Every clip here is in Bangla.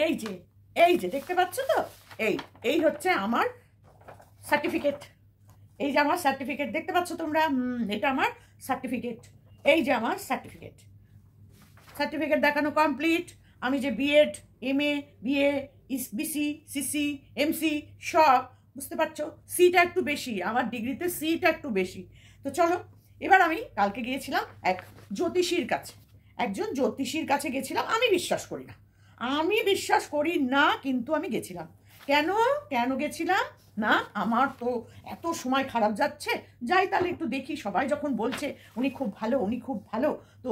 এই যে এই যে দেখতে পাচ্ছ তো, এই এই হচ্ছে আমার সার্টিফিকেট। এই যে আমার সার্টিফিকেট দেখতে পাচ্ছ তোমরা, এটা আমার সার্টিফিকেট। এই যে আমার সার্টিফিকেট, সার্টিফিকেট দেখানো কমপ্লিট। আমি যে BEd, MA, BA, BC, CC, MC সব, বুঝতে পারছো, সিটা একটু বেশি আমার ডিগ্রিতে, সিটা একটু বেশি। তো চলো, এবার আমি কালকে গিয়েছিলাম এক জ্যোতিষীর কাছে, একজন জ্যোতিষীর কাছে গেছিলাম। আমি বিশ্বাস করি না, আমি বিশ্বাস করি না, কিন্তু আমি গেছিলাম। কেন কেন গেছিলাম না, আমার তো এত সময় খারাপ যাচ্ছে, যাই তাহলে একটু দেখি, সবাই যখন বলছে উনি খুব ভালো, উনি খুব ভালো, তো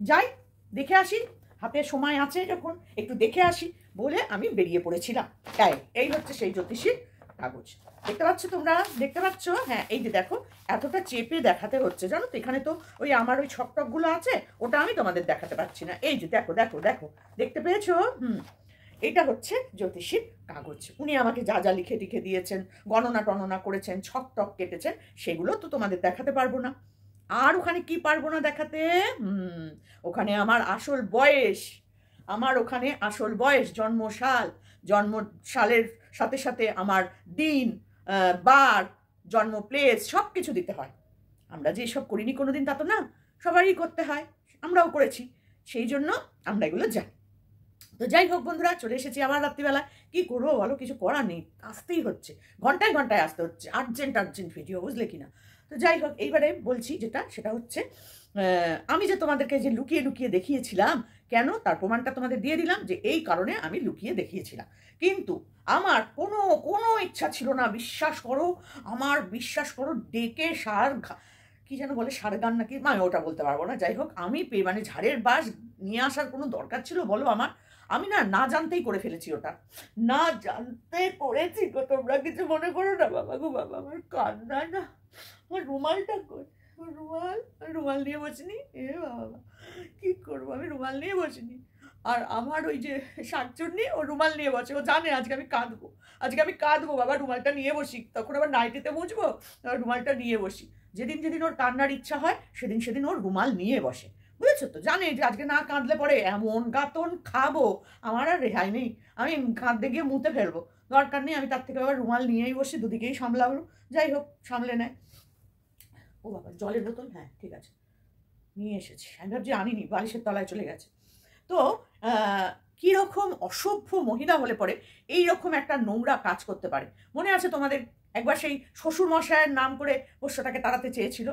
যাই দেখে আসি, হাতে সময় আছে যখন একটু দেখে আসি বলে আমি বেরিয়ে পড়েছিলাম। তাই এই হচ্ছে সেই জ্যোতিষীর কাগজ, দেখতে পাচ্ছ তোমরা, দেখতে পাচ্ছ? হ্যাঁ, এই যে দেখো, এতটা চেপে দেখাতে হচ্ছে জানো তো, এখানে তো ওই আমার ওই ছকটকগুলো আছে, ওটা আমি তোমাদের দেখাতে পারছি না। এই যে দেখো দেখো দেখো, দেখতে পেয়েছো? এটা হচ্ছে জ্যোতিষীর কাগজ। উনি আমাকে যা যা লিখে লিখে দিয়েছেন, গণনা টননা করেছেন, ছক টক কেটেছেন, সেগুলো তো তোমাদের দেখাতে পারবো না। আর ওখানে কি পারবো না দেখাতে? ওখানে আমার আসল বয়স, আমার ওখানে আসল বয়স, জন্মসাল, জন্মসালের সাথে সাথে আমার দিন, বার, জন্ম প্লেস সব কিছু দিতে হয়। আমরা যে এসব করিনি কোনোদিন তা তো না, সবারই করতে হয়, আমরাও করেছি, সেই জন্য আমরা এগুলো জানি। তো যাই হোক বন্ধুরা, চলে এসেছি আবার রাত্রিবেলা, কি করবো বলো, কিছু করার নেই, আসতেই হচ্ছে, ঘন্টায় ঘন্টায় আসতে হচ্ছে, আর্জেন্ট আর্জেন্ট ভিডিও, বুঝলে কিনা। তো যাই হোক, এইবারে বলছি যেটা, সেটা হচ্ছে আমি যে তোমাদেরকে যে লুকিয়ে লুকিয়ে দেখিয়েছিলাম, কেন তার প্রমাণটা তোমাদের দিয়ে দিলাম, যে এই কারণে আমি লুকিয়ে দেখিয়েছিলাম। কিন্তু আমার কোনো কোনো ইচ্ছা ছিল না, বিশ্বাস করো, আমার বিশ্বাস করো, ডেকে কি যেন বলে, সার গান নাকি, আমি ওটা বলতে পারবো না। যাই হোক, আমি মানে ঝাড়ের বাস নিয়ে আসার কোনো দরকার ছিল বলো আমার? আমি না না জানতেই করে ফেলেছি ওটা, না জানতে করেছি গো, তোমরা কিছু মনে করো না। বাবা গো বাবা, আমার কান্না না, আমার রুমালটা কই, রুমাল, রুমাল নিয়ে বসিনি, এ বাবা কি করবো, আমি রুমাল নিয়ে বসিনি। আর আমার ওই যে শাকচুন্নি, ও রুমাল নিয়ে বসে, ও জানে আজকে আমি কাঁদবো, আজকে আমি কাঁদবো বাবা, রুমালটা নিয়ে বসি, তখন আবার নাইটিতে মুছবো, রুমালটা নিয়ে বসি। যেদিন যেদিন ওর কান্নার ইচ্ছা হয়, সেদিন সেদিন ওর রুমাল নিয়ে বসে, বুঝেছো তো, জানে যে আজকে না কাঁদলে পরে এমন গাতন খাবো, আমার আর রেহাই নেই, আমি কাঁদতে গিয়ে মুতে ফেলবো, দরকার নেই, আমি তার থেকে আবার রুমাল নিয়েই বসি, দুদিকেই সামলাবো। যাই হোক, সামলে নেয়। ও বাবা, জলের বোতল, হ্যাঁ ঠিক আছে, নিয়ে এসেছি, আমি ভাবছি আনিনি, বালিশের তলায় চলে গেছে। তো কীরকম অসভ্য মহিলা হলে পরে এইরকম একটা নোংরা কাজ করতে পারে? মনে আছে তোমাদের, একবার সেই শ্বশুর মশাইয়ের নাম করে পোষ্যটাকে তাড়াতে চেয়েছিল,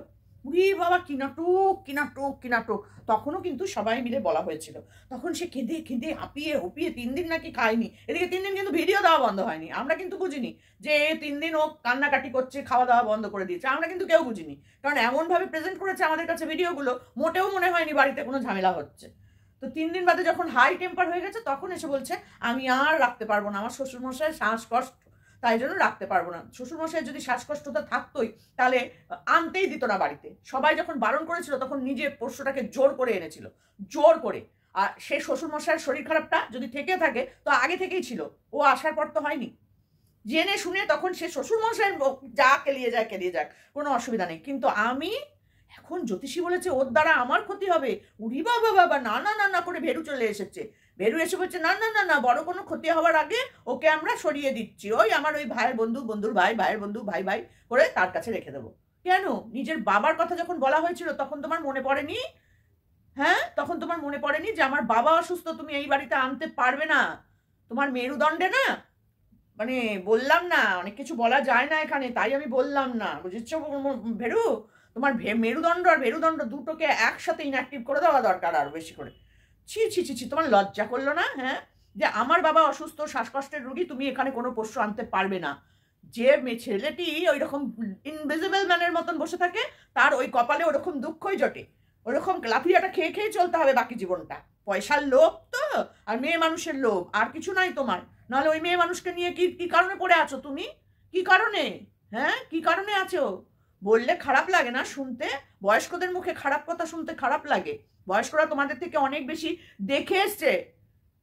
উরি বাবা কি নাটক কি নাটক কি নাটক, তখনও কিন্তু সবাই মিলে বলা হয়েছিল, তখন সে কেঁদে কেঁদে হাঁপিয়ে হুপিয়ে 3 দিন নাকি খায়নি, এদিকে 3 দিন কিন্তু ভিডিও দেওয়া বন্ধ হয়নি, আমরা কিন্তু বুঝিনি যে 3 দিন ও কান্নাকাটি করছে, খাওয়া দাওয়া বন্ধ করে দিয়েছে, আমরা কিন্তু কেউ বুঝিনি, কারণ এমনভাবে প্রেজেন্ট করেছে আমাদের কাছে ভিডিওগুলো, মোটেও মনে হয়নি বাড়িতে কোনো ঝামেলা হচ্ছে। তো 3 দিন বাদে যখন হাই টেম্পার হয়ে গেছে, তখন এসে বলছে আমি আর রাখতে পারবো না, আমার শ্বশুরমশাইয়ের শ্বাসকষ্ট, তাই জন্য রাখতে পারবো না। শ্বশুরমশাইয়ের যদি শ্বাসকষ্টটা থাকতোই তাহলে আনতেই দিত না বাড়িতে, সবাই যখন বারণ করেছিল তখন নিজে পোষ্যটাকে জোর করে এনেছিল, জোর করে। আর সে শ্বশুরমশাইয়ের শরীর খারাপটা যদি থেকে থাকে তো আগে থেকেই ছিল, ও আসার পর তো হয়নি, জেনে শুনে তখন সে শ্বশুরমশাইয়ের যা কেলিয়ে যায় কেলিয়ে যাক, কোনো অসুবিধা নেই। কিন্তু আমি এখন জ্যোতিষী বলেছে ওর দ্বারা আমার ক্ষতি হবে, উড়ি বাবা বাবা, না না না না করে ভেরু চলে এসেছে, ভেরু এসে বলছে না না না না, বড় কোনো ক্ষতি হওয়ার আগে ওকে আমরা সরিয়ে দিচ্ছি, ওই আমার ওই ভাইয়ের বন্ধু, বন্ধুর ভাই, ভাইয়ের বন্ধু, ভাই ভাই করে তার কাছে রেখে দেবো। কেন, নিজের বাবার কথা যখন বলা হয়েছিল তখন তোমার মনে পড়েনি? হ্যাঁ, তখন তোমার মনে পড়েনি যে আমার বাবা অসুস্থ, তুমি এই বাড়িতে আনতে পারবে না? তোমার মেরুদণ্ডে না, মানে বললাম না, অনেক কিছু বলা যায় না এখানে, তাই আমি বললাম না, বুঝেছো ভেরু? তোমার মেরুদণ্ড আর মেরুদণ্ড দুটোকে একসাথে ইনঅ্যাক্টিভ করে দেওয়া দরকার আরো বেশি করে। ছি ছি ছি ছি, তোমার লজ্জা করলো না? হ্যাঁ, যে আমার বাবা অসুস্থ, শ্বাসকষ্টের রোগী, তুমি এখানে কোনো পোষ্য আনতে পারবে না। যে ছেলেটি ওই রকম ইনভিজিবল ম্যানের মতন বসে থাকে, তার ওই কপালে ওরকম দুঃখই জটে, ওরকম লাফিয়াটা খেয়ে খেয়ে চলতে হবে বাকি জীবনটা। পয়সার লোভ তো, আর মেয়ে মানুষের লোভ, আর কিছু নাই তোমার। নাহলে ওই মেয়ে মানুষকে নিয়ে কি কি কারণে পড়ে আছো তুমি? কি কারণে? হ্যাঁ, কি কারণে আছো? বললে খারাপ লাগে না শুনতে? বয়স্কদের মুখে খারাপ কথা শুনতে খারাপ লাগে? বয়স্করা তোমাদের থেকে অনেক বেশি দেখে এসছে,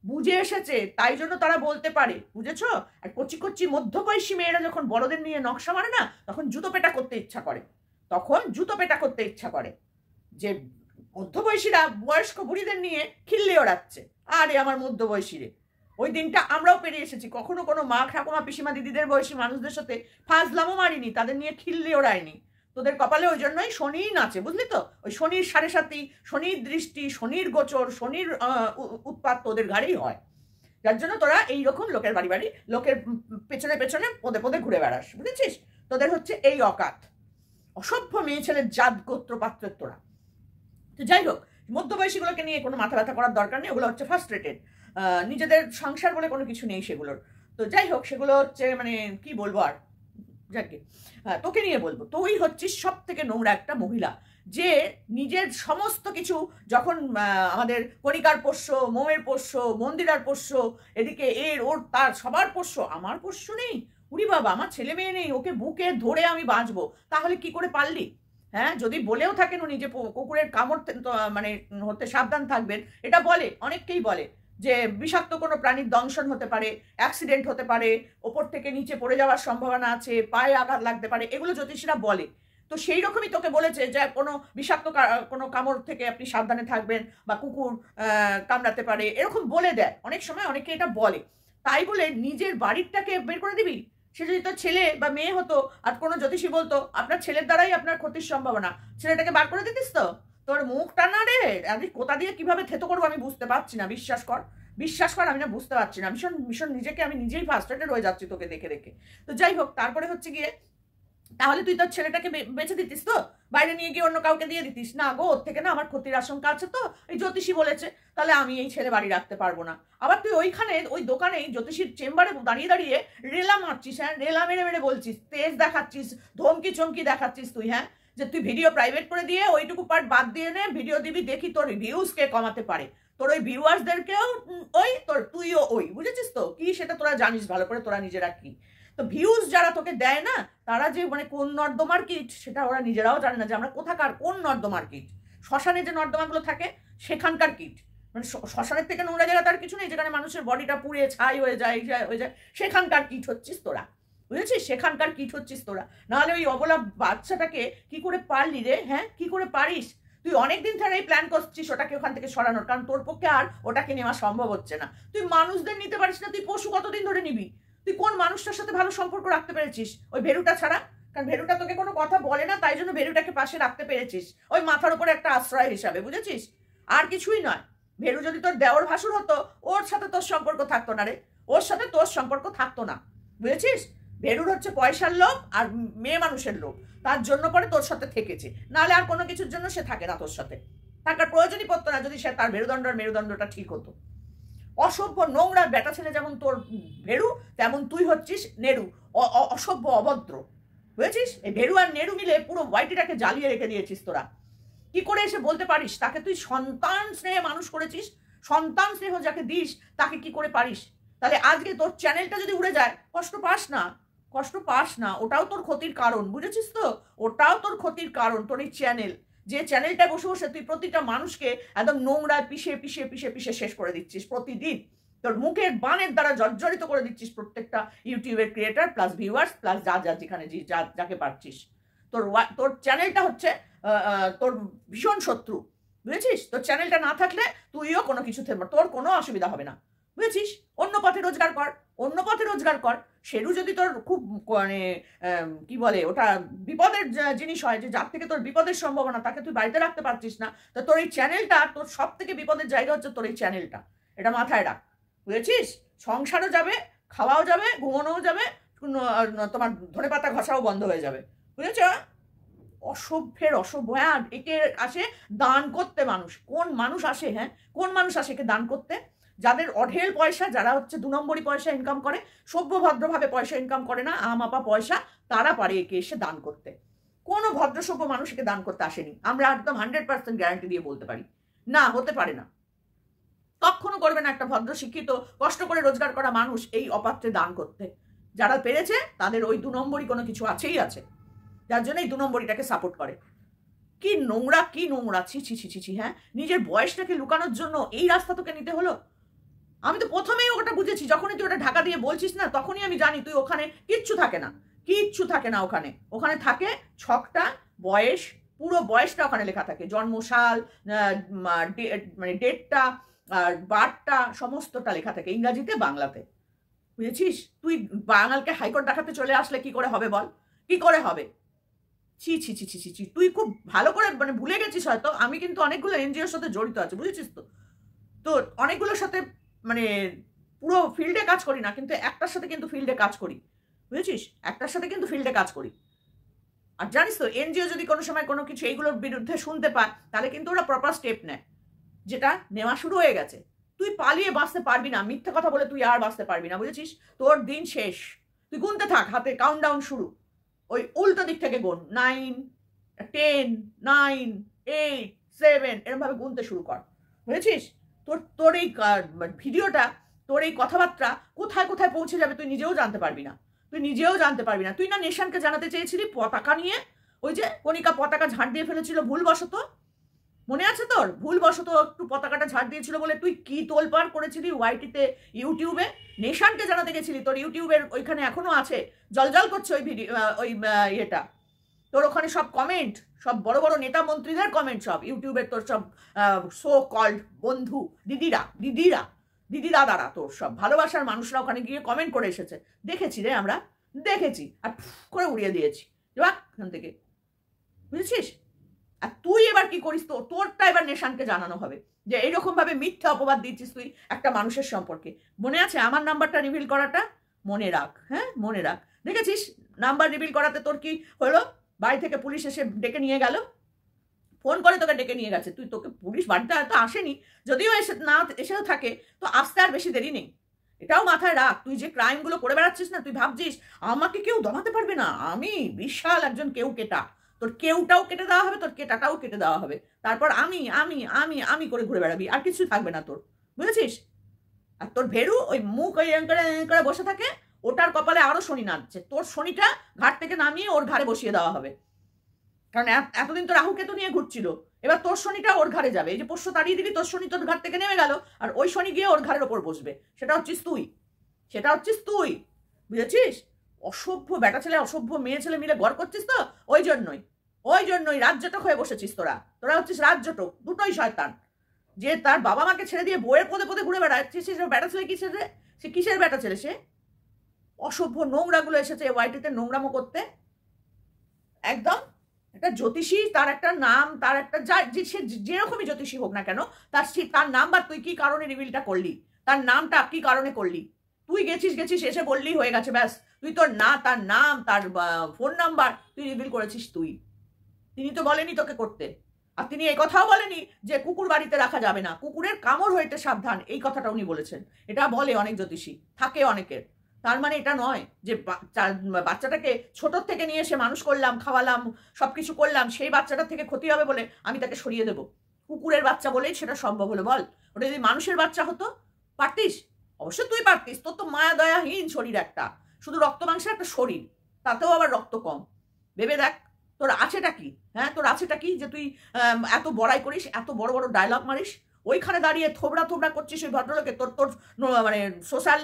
বুঝে এসেছে, তাই জন্য তারা বলতে পারে, বুঝেছো? আর কচি কচি মধ্যবয়সী মেয়েরা যখন বড়দের নিয়ে নকশা মারে না, তখন জুতো পেটা করতে ইচ্ছা করে, তখন জুতো পেটা করতে ইচ্ছা করে, যে মধ্যবয়সীরা বয়স্ক বুড়িদের নিয়ে খিল্লি ওড়াচ্ছে, আরে আমার মধ্যবয়সী রে, ওই দিনটা আমরাও পেরিয়ে এসেছি। কখনো কোনো মা ঠাকুমা পিসিমা দিদিদের বয়সী মানুষদের সাথে ফাজলামও মারিনি, তাদের নিয়ে খিল্লি ওড়ায়নি। তোদের কপালে ওই জন্যই শনিই নাচে, বুঝলি তো? ওই শনির সাড়ে সাতি, শনির দৃষ্টি, শনির গোচর, শনির উৎপাত তোদের ঘাড়েই হয়। যার জন্য তোরা এইরকম লোকের বাড়ি বাড়ি, লোকের পেছনে পেছনে পদে পদে ঘুরে বেড়াস, বুঝেছিস? তোদের হচ্ছে এই অকাত, অসভ্য মেয়ে ছেলের জাত গোত্র পাত্রের তোরা। তো যাই হোক, মধ্যবয়সীগুলোকে নিয়ে কোনো মাথা ব্যথা করার দরকার নেই, ওগুলো হচ্ছে ফার্স্ট্রেটেড, নিজেদের সংসার বলে কোনো কিছু নেই সেগুলোর। তো যাই হোক, সেগুলো হচ্ছে মানে কি বলবো আর, যাকে তোকে নিয়ে বলবো, তুই হচ্ছিস সব থেকে নোংরা একটা মহিলা, যে নিজের সমস্ত কিছু যখন আমাদের কণিকার পোষ্য, মোমের পোষ্য, মন্দিরার পোষ্য, এদিকে এর ওর তার সবার পোষ্য, আমার পোষ্য নেই, উরি বাবা আমার ছেলে মেয়ে নেই, ওকে বুকে ধরে আমি বাঁচবো, তাহলে কি করে পারলি? হ্যাঁ, যদি বলেও থাকেন উনি যে কুকুরের কামড় মানে হতে সাবধান থাকবেন, এটা বলে, অনেককেই বলে যে বিষাক্ত কোনো প্রাণীর দংশন হতে পারে, অ্যাক্সিডেন্ট হতে পারে, ওপর থেকে নিচে পড়ে যাওয়ার সম্ভাবনা আছে, পায়ে আঘাত লাগতে পারে, এগুলো জ্যোতিষীরা বলে। তো সেই রকমই তোকে বলেছে যে কোনো বিষাক্ত কোনো কামড় থেকে আপনি সাবধানে থাকবেন, বা কুকুর কামড়াতে পারে, এরকম বলে দেয় অনেক সময়, অনেকে এটা বলে। তাই বলে নিজের বাড়িরটাকে বের করে দিবি? সে যদি তোর ছেলে বা মেয়ে হতো, আর কোনো জ্যোতিষী বলতো আপনার ছেলের দ্বারাই আপনার ক্ষতির সম্ভাবনা, ছেলেটাকে বার করে দিতিস তো? তোর মুখ টানা রে, আমি কোথা দিয়ে কিভাবে থেতো করবো আমি বুঝতে পারছি না, বিশ্বাস কর, বিশ্বাস কর, আমি না বুঝতে পারছি না, ভীষণ ভীষণ নিজেকে আমি নিজেই ফার্স্ট্রেটেড হয়ে যাচ্ছি তোকে দেখে দেখে। তো যাই হোক, তারপরে হচ্ছে গিয়ে, তাহলে তুই তোর ছেলেটাকে বেঁচে দিতিস তো? বাইরে নিয়ে গিয়ে অন্য কাউকে দিয়ে দিতিস? না গো, ওর থেকে না আমার ক্ষতির আশঙ্কা আছে, তো এই জ্যোতিষী বলেছে, তাহলে আমি এই ছেলে বাড়ি রাখতে পারবো না। আবার তুই ওইখানে ওই দোকানেই জ্যোতিষীর চেম্বারে দাঁড়িয়ে দাঁড়িয়ে রেলা মারছিস, হ্যাঁ, রেলা মেরে মেরে বলছিস, তেজ দেখাচ্ছিস, ধমকি চমকি দেখাচ্ছিস তুই, হ্যাঁ, যে তুই ভিডিও প্রাইভেট করে দিয়ে ওইটুকু পার্ট বাদ দিয়ে নে, ভিডিও দিবি, দেখি তোর ভিউজ কে কমাতে পারে, তোর ওই ভিউয়ার্সদেরকেও ওই তোর তুইও ওই, বুঝেছিস তো কি সেটা তোরা জানিস ভালো করে, তোরা নিজেরা কি। তো ভিউজ যারা তোকে দেয় না, তারা যে মানে কোন নর্দমার কীট সেটা ওরা নিজেরাও জানে না, যে আমরা কোথাকার কোন নর্দমার কীট। শ্মশানে যে নর্দমাগুলো থাকে সেখানকার কীট, মানে শ্মশানের থেকে নোংরা জায়গা তার কিছু নেই, যেখানে মানুষের বডিটা পুড়ে ছাই হয়ে যায় সেখানকার কীট হচ্ছিস তোরা, বুঝেছিস? সেখানকার কীট হচ্ছিস তোরা। নাহলে ওই অবলা বাচ্চাটাকে কি করে পারলি রে? হ্যাঁ, কি করে পারিস? তুই অনেকদিন ধরে এই প্ল্যান করছিস ওটাকে ওখান থেকে সরানোর, কারণ তোর পক্ষে আর ওটাকে নেওয়া সম্ভব হচ্ছে না। তুই মানুষদের নিতে পারিস না, তুই পশু কতদিন ধরে নিবি? তুই কোন মানুষটার সাথে ভালো সম্পর্ক রাখতে পেরেছিস? ওই ভেরুটা ছাড়া। কারণ ভেরুটা তোকে কোনো কথা বলে না, তাই জন্য ভেরুটাকে পাশে রাখতে পেরেছিস, ওই মাথার উপরে একটা আশ্রয় হিসাবে, বুঝেছিস? আর কিছুই নয়। ভেরু যদি তোর দেওর ভাসুর হতো, ওর সাথে তোর সম্পর্ক থাকতো না রে, ওর সাথে তোর সম্পর্ক থাকতো না, বুঝেছিস? ভেরুর হচ্ছে পয়সার লোভ আর মেয়ে মানুষের লোভ, তার জন্য পরে তোর সাথে থেকেছে, নাহলে আর কোনো কিছুর জন্য সে থাকে না তোর সাথে, থাকার প্রয়োজনই পড়তো না, যদি সে তার মেরুদণ্ড আর মেরুদণ্ডটা ঠিক হতো। অসভ্য নোংরা বেটা ছেলে যেমন তোর ভেরু, তেমন তুই হচ্ছিস নেরু, অসভ্য অভদ্র, বুঝেছিস? এই ভেরু আর নেরু মিলে পুরো ওয়াইটিটাকে জ্বালিয়ে রেখে দিয়েছিস তোরা। কি করে এসে বলতে পারিস তাকে তুই সন্তান স্নেহে মানুষ করেছিস? সন্তান স্নেহ যাকে দিস তাকে কি করে পারিস? তাহলে আজকে তোর চ্যানেলটা যদি উড়ে যায়, কষ্ট পাস না, কষ্ট পাস না, ওটাও তোর ক্ষতির কারণ, বুঝেছিস তো? ওটাও তোর ক্ষতির কারণ, তোর এই চ্যানেল, যে চ্যানেলটা বসে বসে তুই প্রতিটা মানুষকে একদম নোংরায় পিষে পিষে পিষে পিষে শেষ করে দিচ্ছিস প্রতিদিন, তোর মুখের বানের দ্বারা জর্জরিত করে দিচ্ছিস প্রত্যেকটা ইউটিউবের ক্রিয়েটার প্লাস ভিউয়ার্স প্লাস যা যা যেখানে যাকে পারছিস। তোর চ্যানেলটা হচ্ছে তোর ভীষণ শত্রু, বুঝেছিস? তোর চ্যানেলটা না থাকলে তুইও কোনো কিছু তোর কোনো অসুবিধা হবে না, বুঝেছিস? অন্য পথে রোজগার কর, অন্য পথে রোজগার কর। সেরু যদি তোর খুব মানে কি বলে ওটা বিপদের জিনিস হয়, যে যার থেকে তোর বিপদের সম্ভাবনা, তাকে তুই বাড়িতে রাখতে পারছিস না, তো তোর এই চ্যানেলটা, তোর সব থেকে বিপদের জায়গা হচ্ছে তোর এই চ্যানেলটা, এটা মাথায় রাখ, বুঝেছিস? সংসারও যাবে, খাওয়াও যাবে, ঘুমানোও যাবে, তোমার ধনেপাতা ঘষাও বন্ধ হয়ে যাবে, বুঝেছ? অসভ্যের অসভ্য। হ্যাঁ, একে আসে দান করতে মানুষ, কোন মানুষ আসে? হ্যাঁ, কোন মানুষ আসে একে দান করতে? যাদের অঢেল পয়সা, যারা হচ্ছে 2 নম্বরই পয়সা ইনকাম করে, সভ্য ভদ্রভাবে পয়সা ইনকাম করে না, আমাপা পয়সা, তারা পারে একে এসে দান করতে। কোনো ভদ্রসভ্য মানুষ একে দান করতে আসেনি, আমরা একদম 100% গ্যারান্টি দিয়ে বলতে পারি, না, হতে পারে না, কখনো করবে না একটা ভদ্র শিক্ষিত কষ্ট করে রোজগার করা মানুষ এই অপাত্রে দান করতে। যারা পেরেছে তাদের ওই 2 নম্বরই কোনো কিছু আছেই আছে, যার জন্য এই 2 নম্বরটাকে সাপোর্ট করে। কি নোংরা, কি নোংরা, ছি ছি ছি ছি। হ্যাঁ, নিজের বয়সটাকে লুকানোর জন্য এই রাস্তা তোকে নিতে হলো? আমি তো প্রথমেই ওটা বুঝেছি, যখনই তুই ওটা ঢাকা দিয়ে বলছিস না, তখনই আমি জানি তুই ওখানে কিচ্ছু থাকে না, কিচ্ছু থাকে না ওখানে। ওখানে থাকে ছকটা, বয়স, পুরো বয়সটা ওখানে লেখা থাকে, জন্মসাল, মানে ডেটটা, আর বারটা সমস্তটা লেখা থাকে ইংরাজিতে বাংলাতে, বুঝেছিস? তুই বাঙালকে হাইকোর্ট দেখাতে চলে আসলে কি করে হবে বল? কি করে হবে? ছি ছি ছি ছি ছি ছি, তুই খুব ভালো করে মানে ভুলে গেছিস হয়তো, আমি কিন্তু অনেকগুলো এনজিওর সাথে জড়িত আছে, বুঝেছিস তো? তো অনেকগুলোর সাথে মানে পুরো ফিল্ডে কাজ করি না, কিন্তু একটার সাথে কিন্তু ফিল্ডে কাজ করি, বুঝেছিস? একটার সাথে কিন্তু ফিল্ডে কাজ করি। আর জানিস তো এনজিও যদি কোনো সময় কোনো কিছু এইগুলোর বিরুদ্ধে শুনতে পায় তাহলে কিন্তু ওরা প্রপার স্টেপ নেয়, যেটা নেওয়া শুরু হয়ে গেছে। তুই পালিয়ে বাঁচতে পারবি না, মিথ্যে কথা বলে তুই আর বাঁচতে পারবি না, বুঝেছিস? তোর দিন শেষ, তুই গুনতে থাক, হাতে কাউন্টডাউন শুরু, ওই উল্টো দিক থেকে গুন, 9, 10, 9, 8, 7 এরমভাবে গুনতে শুরু কর, বুঝেছিস? তোর তোর এই ভিডিওটা, তোর এই কথাবার্তা কোথায় কোথায় পৌঁছে যাবে তুই নিজেও জানতে পারবি না, তুই নিজেও জানতে পারবি না। তুই না নেশানকে জানাতে চেয়েছিলি পতাকা নিয়ে, ওই যে কণিকা পতাকা ঝাড় দিয়ে ফেলেছিল ভুলবশত, মনে আছে তোর? ভুলবশত একটু পতাকাটা ঝাড় দিয়েছিল বলে তুই কি তোলপাড় করেছিলি ওয়াইটিতে, ইউটিউবে। নেশানকে জানাতে গেছিলি, তোর ইউটিউবের ওইখানে এখনো আছে, জলজল করছে ওই ভিডিও, ওই ইয়েটা, তোর ওখানে সব কমেন্ট, সব বড় বড় নেতা মন্ত্রীদের কমেন্ট, সব ইউটিউবের তোর সব সো কল্ড বন্ধু, দিদি দাদারা, তোর সব ভালোবাসার মানুষরা ওখানে গিয়ে কমেন্ট করে এসেছে, দেখেছি রে আমরা, দেখেছি, আর করে উড়িয়ে দিয়েছি ওখান থেকে, বুঝেছিস? আর তুই এবার কি করিস, তো তোরটা এবার নেশানকে জানানো হবে যে এইরকম ভাবে মিথ্যা অপবাদ দিচ্ছিস তুই একটা মানুষের সম্পর্কে। মনে আছে আমার নাম্বারটা রিভিল করাটা? মনে রাখ, হ্যাঁ মনে রাখ। দেখেছিস নাম্বার রিভিল করাতে তোর কি হলো? বাড়ি থেকে পুলিশ এসে ডেকে নিয়ে গেল, ফোন করে তোকে ডেকে নিয়ে গেছে। তুই, তোকে পুলিশ বাড়িতে হয়তো আসেনি, যদিও এসে না এসেও থাকে, তো আসতে আর বেশি দেরি নেই, এটাও মাথায় রাখ। তুই যে ক্রাইমগুলো করে বেড়াচ্ছিস না, তুই ভাবছিস আমাকে কেউ দমাতে পারবে না, আমি বিশাল একজন কেউ কেটা, তোর কেউটাও কেটে দেওয়া হবে, তোর কেটাটাও কেটে দেওয়া হবে, তারপর আমি আমি আমি আমি করে ঘুরে বেড়াবি, আর কিছু থাকবে না তোর, বুঝেছিস? আর তোর ভেরু ওই মুখ ওই করে বসে থাকে, ওটার কপালে আরো শনি নাচছে, তোর শনিটা ঘাট থেকে নামিয়ে ওর ঘাড়ে বসিয়ে দেওয়া হবে, কারণ এতদিন তো রাহু কেতু নিয়ে ঘুরছিল, এবার তোর শনিটা ওর ঘাড়ে যাবে। এই যে পোষ্য তাড়িয়ে দিবি, তোর শনি তোর ঘাট থেকে নেমে গেল, আর ওই শনি গিয়ে ওর ঘাড়ের ওপর বসবে, সেটা হচ্ছিস তুই, সেটা হচ্ছিস তুই, বুঝেছিস? অসভ্য বেটা ছেলে অসভ্য মেয়ে ছেলে মিলে গড় করছিস তো, ওই জন্যই রাজ্যটক হয়ে বসেছিস তোরা, তোরা হচ্ছিস রাজ্যটক, দুটোই শয়তান, যে তার বাবা মাকে ছেড়ে দিয়ে বইয়ের পদে পদে ঘুরে বেড়াচ্ছিস। বেটা ছেলে কিসের রে? সে কিসের বেটা ছেলে? সে অসভ্য নোংরাগুলো এসেছে ওয়াইটিতে নোংরামো করতে, একদম একটা জ্যোতিষী, তার একটা নাম, তার একটা যা সে যেরকমই জ্যোতিষী হোক না কেন, তার নাম্বার তুই কি কারণে রিভিলটা করলি, তার নামটা কি কারণে করলি? তুই গেছিস এসে বললি হয়ে গেছে ব্যাস, তুই তোর না তার নাম, তার ফোন নাম্বার তুই রিভিল করেছিস তুই। তিনি তো বলেনি তোকে করতে, আর তিনি এই কথাও বলেনি যে কুকুর বাড়িতে রাখা যাবে না, কুকুরের কামড় হইতে সাবধান, এই কথাটা উনি বলেছেন। এটা বলে অনেক জ্যোতিষী, থাকে অনেকের। তার মানে এটা নয় যে বাচ্চাটাকে ছোটোর থেকে নিয়ে এসে মানুষ করলাম, খাওয়ালাম, সবকিছু করলাম, সেই বাচ্চাটার থেকে ক্ষতি হবে বলে আমি তাকে সরিয়ে দেবো। কুকুরের বাচ্চা বলেই সেটা সম্ভব হলো বল? ওটা যদি মানুষের বাচ্চা হতো, পারতিস? অবশ্যই তুই পারতিস, তোর তো মায়া দয়াহীন শরীর একটা, শুধু রক্ত মাংসের একটা শরীর, তাতেও আবার রক্ত কম। ভেবে দেখ তোর আছেটা কি, হ্যাঁ তোর আছেটা কি যে তুই এত বড়াই করিস, এত বড় বড় ডায়লগ মারিস, ওইখানে দাঁড়িয়ে থোবড়া থোবড়া করছিস ওই ভদ্রলোকে। তোর তোর মানে সোশ্যাল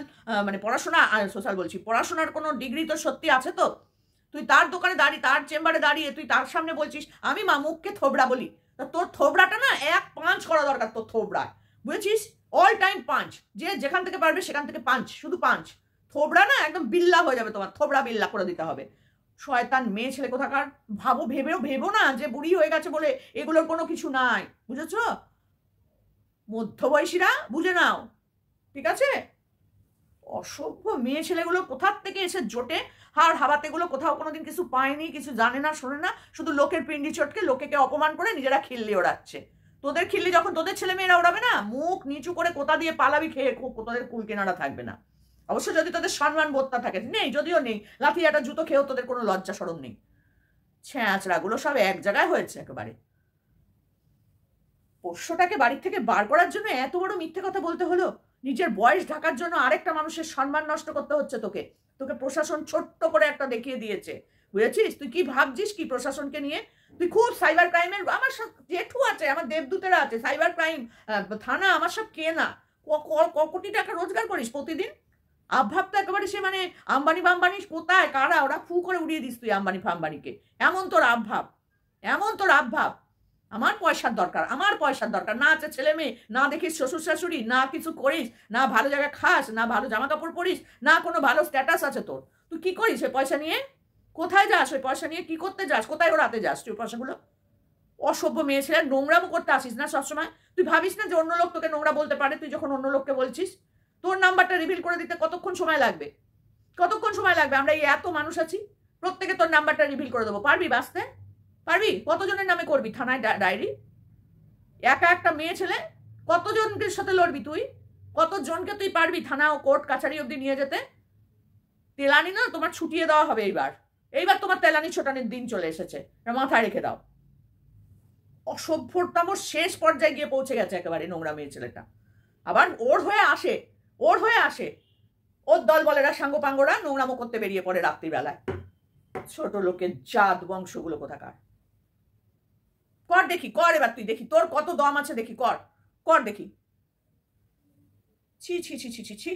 মানে পড়াশোনা, সোশ্যাল বলছি, পড়াশোনার কোনো ডিগ্রি তোর সত্যি আছে তো? তুই তার দোকানে দাঁড়িয়ে, তার চেম্বারে দাঁড়িয়ে তুই তার সামনে বলছিস আমি মা মুখকে থোবড়া বলি। তোর থোবড়াটা না এক পাঁচ করা দরকার তোর থোবড়া, বুঝেছিস? অল টাইম পাঞ্চ, যে যেখান থেকে পারবে সেখান থেকে পাঞ্চ, শুধু পাঞ্চ। থোবড়া না একদম বিল্লা হয়ে যাবে, তোমার থোবড়া বিল্লা করে দিতে হবে। শয়তান মেয়ে ছেলে কোথাকার। ভেবো না যে বুড়ি হয়ে গেছে বলে এগুলোর কোনো কিছু নাই, বুঝেছ? মধ্যবয়সীরা বুঝে নাও, ঠিক আছে? অসভ্য মেয়ে ছেলেগুলো কোথার থেকে এসে জোটে, হাড় হাবাতেগুলো কোথাও কোনোদিন কিছু পায়নি, কিছু জানে না, শোনে না, শুধু লোকের পিন্ডি চটকে লোকেকে অপমান করে নিজেরা খিল্লি ওড়াচ্ছে। তোদের খিল্লি যখন তোদের ছেলে মেয়েরা ওড়াবে না, মুখ নিচু করে কোথা দিয়ে পালাবি খেয়ে, তোদের কুল কেনারা থাকবে না। অবশ্য যদি তোদের সম্মান বোধটা থাকে, নেই যদিও নেই, লাথি একটা জুতো খেয়েও তোদের কোনো লজ্জা সরম নেই। ছ্যাঁচড়াগুলো সব এক জায়গায় হয়েছে একেবারে। পোষ্যটাকে বাড়ির থেকে বার করার জন্য এত বড় মিথ্যে কথা বলতে হলো? নিজের বয়স ঢাকার জন্য আরেকটা মানুষের সম্মান নষ্ট করতে হচ্ছে তোকে। তোকে প্রশাসন ছোট্ট করে একটা দেখিয়ে দিয়েছে, বুঝেছিস? তুই কি ভাবছিস কি প্রশাসনকে নিয়ে? তুই খুব সাইবার ক্রাইমের, আমার সব জেঠু আছে, আমার দেবদূতেরা আছে, সাইবার ক্রাইম থানা আমার সব কেনা, কোটি টাকা রোজগার করিস প্রতিদিন। আভাব তো একেবারে সে মানে আম্বানি বাম্বানি কোথায় কারা, ওরা ফু করে উড়িয়ে দিস তুই আম্বানি ফাম্বানিকে, এমন তোর আভাব, এমন তোর আভাব। আমার পয়সার দরকার, আমার পয়সার দরকার। না আছে ছেলে মেয়ে, না দেখিস শ্বশুর শাশুড়ি, না কিছু করিস, না ভালো জায়গায় খাস, না ভালো জামা কাপড় পরিস, না কোনো ভালো স্ট্যাটাস আছে তোর। তুই কি করিস ওই পয়সা নিয়ে? কোথায় যাস ওই পয়সা নিয়ে? কি করতে যাস? কোথায় ওরাতে যাস তুই পয়সাগুলো? অসভ্য মেয়ে ছেলে, নোংরামো করতে আসিস না সবসময়। তুই ভাবিস না যে অন্য লোক তোকে নোংরা বলতে পারে? তুই যখন অন্য লোককে বলছিস, তোর নাম্বারটা রিভিল করে দিতে কতক্ষণ সময় লাগবে? কতক্ষণ সময় লাগবে? আমরা এই এত মানুষ আছি, প্রত্যেকে তোর নাম্বারটা রিভিল করে দেবো। পারবি বাঁচতে? পারবি? কতজনের নামে করবি থানায় ডায়েরি? একা একটা মেয়ে ছেলে, কতজনকে সাথে লড়বি তুই? কতজনকে তুই পারবি থানা ও কোর্ট কাছারি অব্দি নিয়ে যেতে? তেলানি না তোমার ছুটিয়ে দেওয়া হবে এইবার। এইবার তোমার তেলানি ছোটানির দিন চলে এসেছে, মাথায় রেখে দাও। অসভ্যতম শেষ পর্যায়ে গিয়ে পৌঁছে গেছে একেবারে নোংরা মেয়ে ছেলেটা। আবার ওর হয়ে আসে, ওর হয়ে আসে, ওর দল বলেরা সাঙ্গপাঙ্গরা নোংরামো করতে বেরিয়ে পড়ে রাত্রিবেলায়। ছোট লোকের জাত বংশগুলো কোথাকার। কর দেখি, কর এবার তুই, দেখি তোর কত দম আছে, দেখি কর, কর দেখি। ছি ছি ছি ছি ছি ছি।